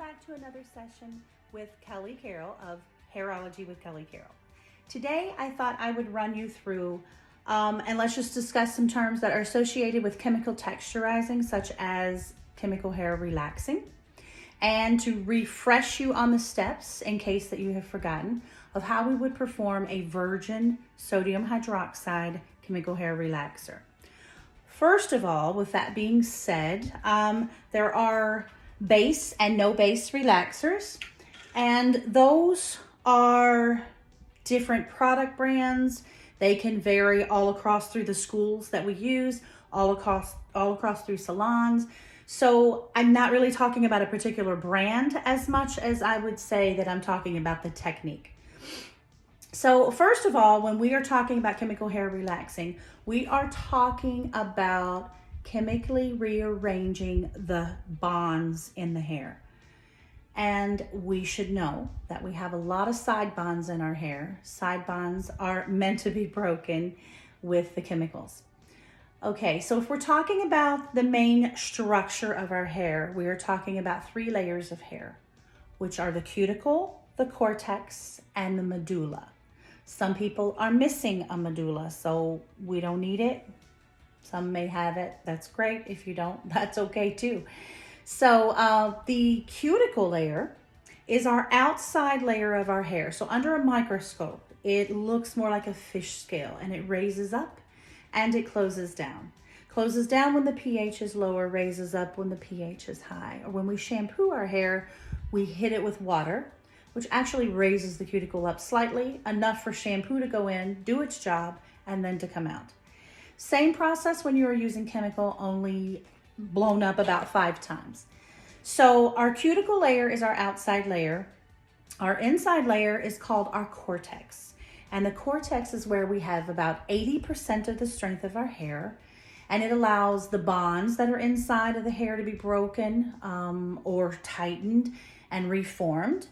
back to another session with Kellie Carroll of Hairology with Kellie Carroll. Today I thought I would run you through and let's just discuss some terms that are associated with chemical texturizing, such as chemical hair relaxing, and to refresh you on the steps in case that you have forgotten of how we would perform a virgin sodium hydroxide chemical hair relaxer. First of all, with that being said, there are base and no base relaxers, and those are different product brands. They can vary all across through the schools that we use, all across through salons. So I'm not really talking about a particular brand as much as I would say that I'm talking about the technique. So first of all, when we are talking about chemical hair relaxing, we are talking about chemically rearranging the bonds in the hair. And we should know that we have a lot of side bonds in our hair. Side bonds are meant to be broken with the chemicals. Okay, so if we're talking about the main structure of our hair, we are talking about 3 layers of hair, which are the cuticle, the cortex, and the medulla. Some people are missing a medulla, so we don't need it. Some may have it. That's great. If you don't, that's okay too. So the cuticle layer is our outside layer of our hair. So under a microscope, it looks more like a fish scale, and it raises up and it closes down. Closes down when the pH is lower, raises up when the pH is high. Or when we shampoo our hair, we hit it with water, which actually raises the cuticle up slightly, enough for shampoo to go in, do its job, and then to come out. Same process when you are using chemical, only blown up about 5 times. So our cuticle layer is our outside layer. Our inside layer is called our cortex. And the cortex is where we have about 80% of the strength of our hair. And it allows the bonds that are inside of the hair to be broken or tightened and reformed.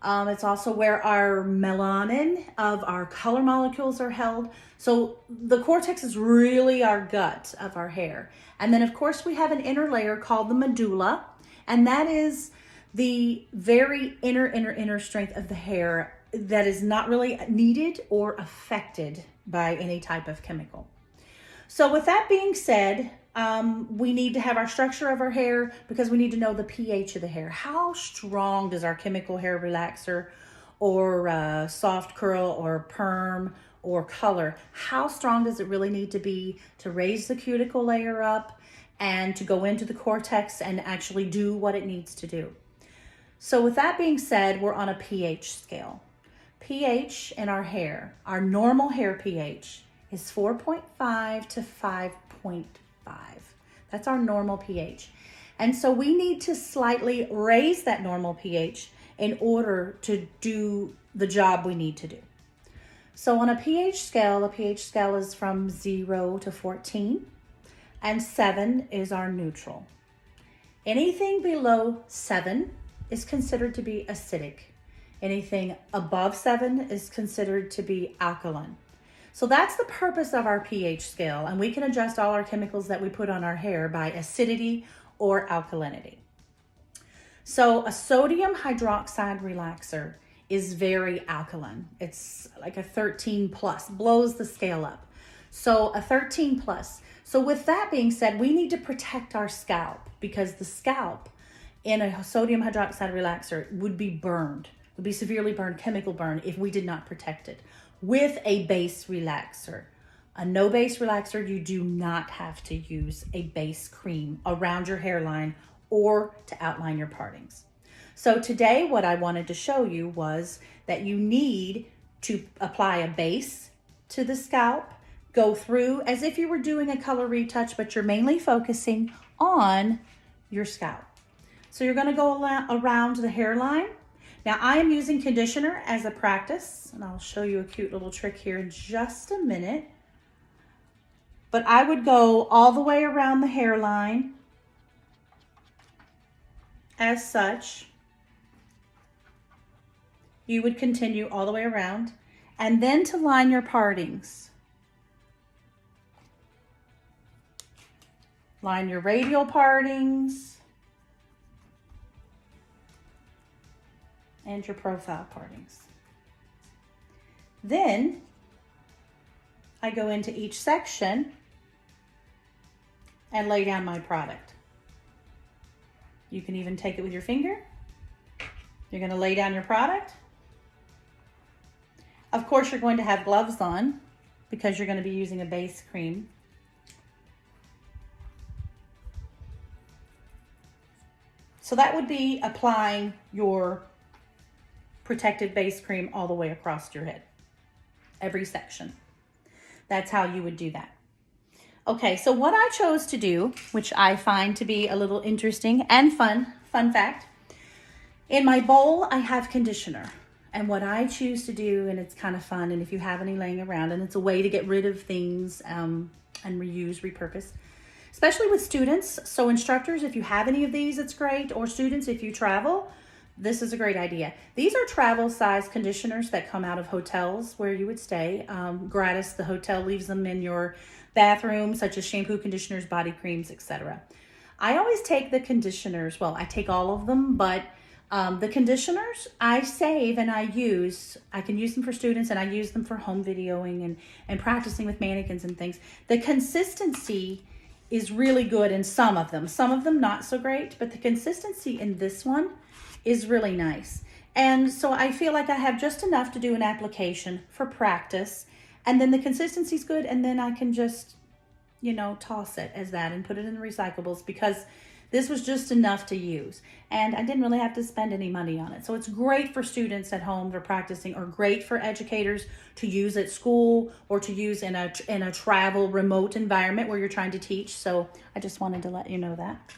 It's also where our melanin of our color molecules are held. So the cortex is really our gut of our hair. And then of course we have an inner layer called the medulla, and that is the very inner strength of the hair that is not really needed or affected by any type of chemical. So with that being said, we need to have our structure of our hair because we need to know the pH of the hair. How strong does our chemical hair relaxer or soft curl or perm or color, how strong does it really need to be to raise the cuticle layer up and to go into the cortex and actually do what it needs to do? So with that being said, we're on a pH scale. pH in our hair, our normal hair pH is 4.5 to 5.5. That's our normal pH. And so we need to slightly raise that normal pH in order to do the job we need to do. So on a pH scale is from 0 to 14, and 7 is our neutral. Anything below 7 is considered to be acidic. Anything above 7 is considered to be alkaline. So that's the purpose of our pH scale, and we can adjust all our chemicals that we put on our hair by acidity or alkalinity. So a sodium hydroxide relaxer is very alkaline. It's like a 13 plus, blows the scale up. So a 13 plus. So with that being said, we need to protect our scalp because the scalp in a sodium hydroxide relaxer would be burned, would be severely burned, chemical burn, if we did not protect it with a base relaxer. A no base relaxer, you do not have to use a base cream around your hairline or to outline your partings. So today what I wanted to show you was that you need to apply a base to the scalp, go through as if you were doing a color retouch, but you're mainly focusing on your scalp. So you're gonna go around the hairline. Now I am using conditioner as a practice, and I'll show you a cute little trick here in just a minute. But I would go all the way around the hairline as such. You would continue all the way around, and then to line your partings. Line your radial partings. and your profile partings. Then I go into each section and lay down my product. You can even take it with your finger. You're going to lay down your product. Of course, you're going to have gloves on because you're going to be using a base cream. So that would be applying your protective base cream all the way across your head, every section. That's how you would do that. Okay, so what I chose to do, which I find to be a little interesting and fun fact, in my bowl I have conditioner. And what I choose to do, and it's kind of fun, and if you have any laying around, and it's a way to get rid of things and reuse, repurpose, especially with students. So instructors, if you have any of these, it's great. Or students, if you travel, this is a great idea. These are travel size conditioners that come out of hotels where you would stay. Gratis, the hotel leaves them in your bathroom, such as shampoo, conditioners, body creams, etc. I always take the conditioners, well, I take all of them, but the conditioners I save and I use. I can use them for students and I use them for home videoing and practicing with mannequins and things. The consistency is really good in some of them not so great, but the consistency in this one is really nice. And so I feel like I have just enough to do an application for practice, and then the consistency is good, and then I can just, toss it as that and put it in the recyclables, because this was just enough to use. And I didn't really have to spend any money on it. So it's great for students at home for practicing, or great for educators to use at school, or to use in a travel remote environment where you're trying to teach. So I just wanted to let you know that.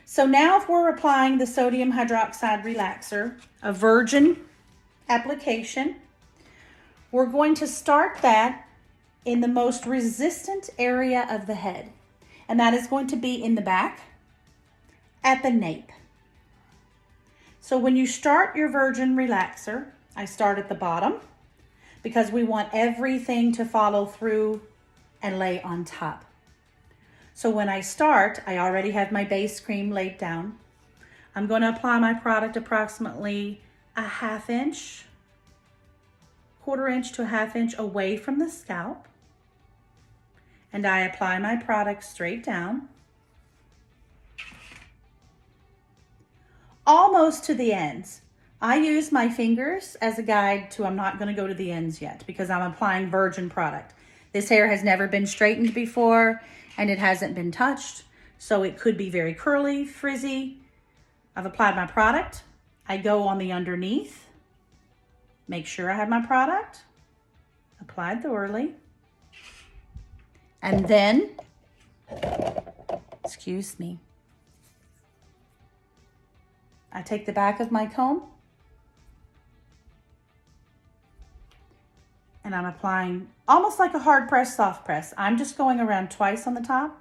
So now if we're applying the sodium hydroxide relaxer, a virgin application, we're going to start that in the most resistant area of the head. And that is going to be in the back at the nape. So when you start your virgin relaxer, I start at the bottom because we want everything to follow through and lay on top. So when I start, I already have my base cream laid down. I'm going to apply my product approximately a ½ inch, ½ inch to a ½ inch away from the scalp. And I apply my product straight down, almost to the ends. I use my fingers as a guide to, I'm not going to go to the ends yet because I'm applying virgin product. This hair has never been straightened before and it hasn't been touched, so it could be very curly, frizzy. I've applied my product. I go on the underneath, make sure I have my product applied thoroughly, and then, excuse me, I take the back of my comb and I'm applying almost like a hard press, soft press. I'm just going around twice on the top,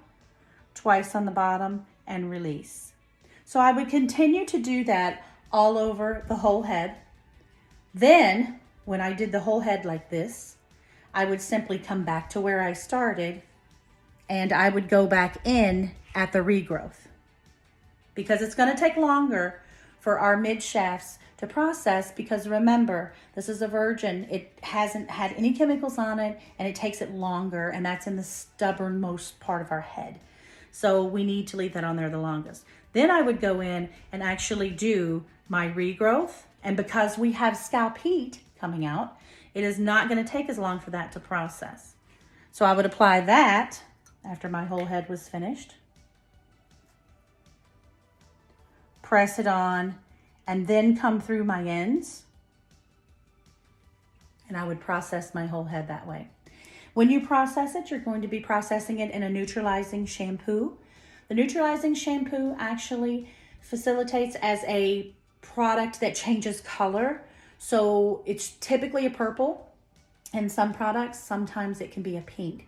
twice on the bottom, and release. So I would continue to do that all over the whole head. Then, when I did the whole head like this, I would simply come back to where I started and I would go back in at the regrowth, because it's going to take longer for our mid shafts to process, because remember, this is a virgin. It hasn't had any chemicals on it and it takes it longer, and that's in the stubbornmost part of our head. So we need to leave that on there the longest. Then I would go in and actually do my regrowth, and because we have scalp heat coming out, it is not going to take as long for that to process. So I would apply that after my whole head was finished, press it on, and then come through my ends, and I would process my whole head that way. When you process it, you're going to be processing it in a neutralizing shampoo. The neutralizing shampoo actually facilitates as a product that changes color. So it's typically a purple in some products. Sometimes it can be a pink.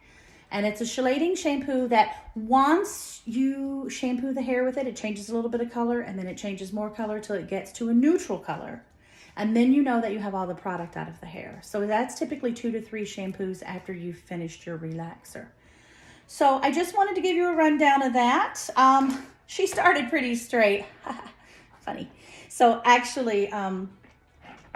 And it's a chelating shampoo that once you shampoo the hair with it, it changes a little bit of color, and then it changes more color till it gets to a neutral color. And then you know that you have all the product out of the hair. So that's typically 2 to 3 shampoos after you've finished your relaxer. So I just wanted to give you a rundown of that. She started pretty straight. Funny. So actually,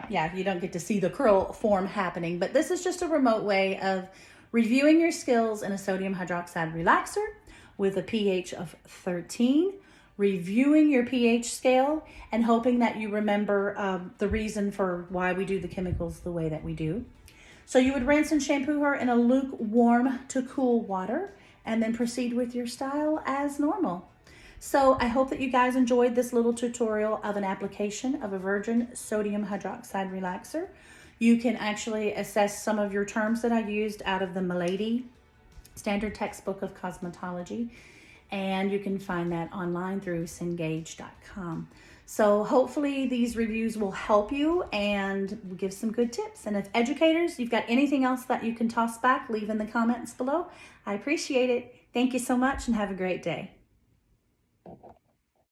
yeah, you don't get to see the curl form happening, but this is just a remote way of reviewing your skills in a sodium hydroxide relaxer with a pH of 13, reviewing your pH scale, and hoping that you remember the reason for why we do the chemicals the way that we do. So you would rinse and shampoo her in a lukewarm to cool water and then proceed with your style as normal. So I hope that you guys enjoyed this little tutorial of an application of a virgin sodium hydroxide relaxer. You can actually assess some of your terms that I used out of the Milady Standard Textbook of Cosmetology, and you can find that online through Cengage.com. So hopefully these reviews will help you and give some good tips. And if educators, you've got anything else that you can toss back, leave in the comments below. I appreciate it. Thank you so much and have a great day.